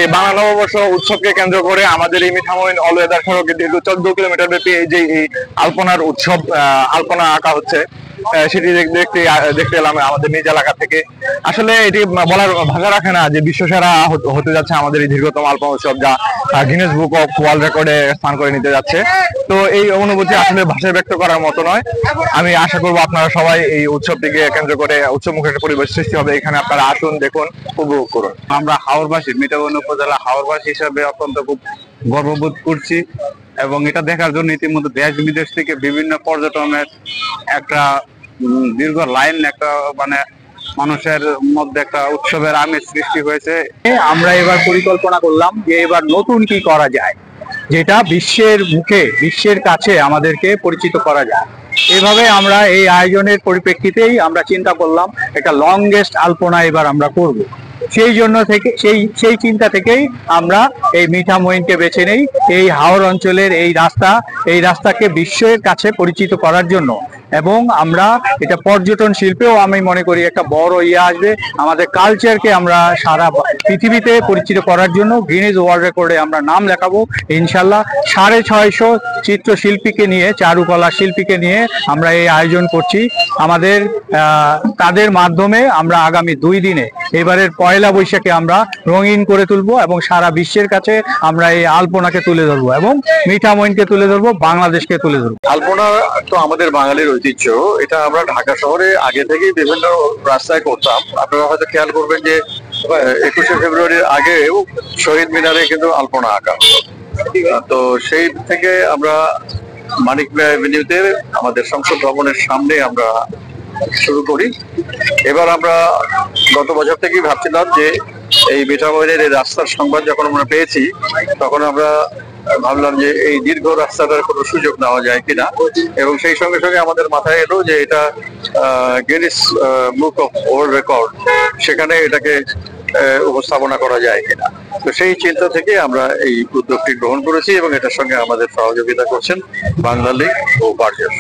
এই বাংলা নববর্ষ উৎসবকে কেন্দ্র করে আমাদের এই মিঠামইন অল ওয়েদার সড়কে দীর্ঘ 14 কিলোমিটার ব্যাপী এই যে এই আলপনার উৎসব, আলপনা আঁকা হচ্ছে, সেটি দেখতে দেখতে এলাম আমাদের নিজ এলাকা থেকে। আসলে এটি বলার ভাষা রাখে না যে বিশ্বসেরা হতে যাচ্ছে আমাদের এই দীর্ঘতম আলপনা উৎসব, যা গিনেস বুক অফ ওয়ার্ল্ড রেকর্ডে স্থান করে নিতে যাচ্ছে। তো এই অনুভূতি আসলে ভাষায় ব্যক্ত করার মতো নয়। আমি আশা করবো আপনারা সবাই এই উৎসবটিকে কেন্দ্র করে উৎসবমুখর পরিবেশ সৃষ্টি হবে, এখানে আপনারা আসুন, দেখুন, উপভোগ করুন। আমরা হাওরবাসী, মিঠামইন উপজেলা হাওরবাসী হিসাবে অত্যন্ত খুব গর্ববোধ করছি এবং এটা দেখার জন্য ইতিমধ্যে দেশ বিদেশ থেকে বিভিন্ন পর্যটনের একটা দীর্ঘ লাইন, একটা মানে মানুষের মধ্যে একটা উৎসবের আমেজ সৃষ্টি হয়েছে। আমরা এবার পরিকল্পনা করলাম যে এবার নতুন কি করা যায়, যেটা বিশ্বের মুখে, বিশ্বের কাছে আমাদেরকে পরিচিত করা যায়। এভাবে আমরা এই আয়োজনের পরিপ্রেক্ষিতেই আমরা চিন্তা করলাম একটা লংগেস্ট আলপনা এবার আমরা করব। সেই জন্য থেকে সেই চিন্তা থেকেই আমরা এই মিঠামইনকে বেছে নেই। এই হাওর অঞ্চলের এই রাস্তাকে বিশ্বের কাছে পরিচিত করার জন্য, এবং আমরা এটা পর্যটন শিল্পেও আমি মনে করি একটা বড় আসবে। আমাদের কালচারকে আমরা সারা পৃথিবীতে পরিচিত করার জন্য গিনেস ওয়ার্ল্ড রেকর্ডে আমরা নাম লেখাবো ইনশাল্লাহ। 650 চিত্রশিল্পীকে নিয়ে, চারুকলা শিল্পীকে নিয়ে আমরা এই আয়োজন করছি। আমাদের তাদের মাধ্যমে আমরা আগামী 2 দিনে এবারের পয়লা বৈশাখে আমরা রঙিন করে তুলবো এবং সারা বিশ্বের কাছে আমরা এই আলপনাকে তুলে ধরবো এবং মিঠামইনকে তুলে ধরবো, বাংলাদেশকে তুলে ধরবো। আলপনা তো আমাদের বাঙালির ঐতিহ্য। এটা আমরা ঢাকা শহরে আগে থেকেই বিভিন্ন রাস্তায় করতাম। আপনারা হয়তো খেয়াল করবেন যে 21শে ফেব্রুয়ারির আগেও শহীদ মিনারে কিন্তু আলপনা আঁকা হতো। তো সেই থেকে আমরা মানিক মিয়া এভিনিউতে আমাদের সংসদ ভবনের সামনে আমরা শুরু করি। এবার আমরা গত বছর থেকেই ভাবছিলাম যে এই মিঠামইনের এই রাস্তার সংবাদ যখন আমরা পেয়েছি, তখন আমরা ভাবলাম যে এই দীর্ঘ রাস্তাটার কোনো সুযোগ নেওয়া যায় কিনা, এবং সেই সঙ্গে সঙ্গে আমাদের মাথায় এলো যে এটা Guinness book of world record, সেখানে এটাকে উপস্থাপনা করা যায় কিনা। তো সেই চিন্তা থেকে আমরা এই উদ্যোগটি গ্রহণ করেছি এবং এটার সঙ্গে আমাদের সহযোগিতা করছেন বাংলা লিগ ও বার্জার।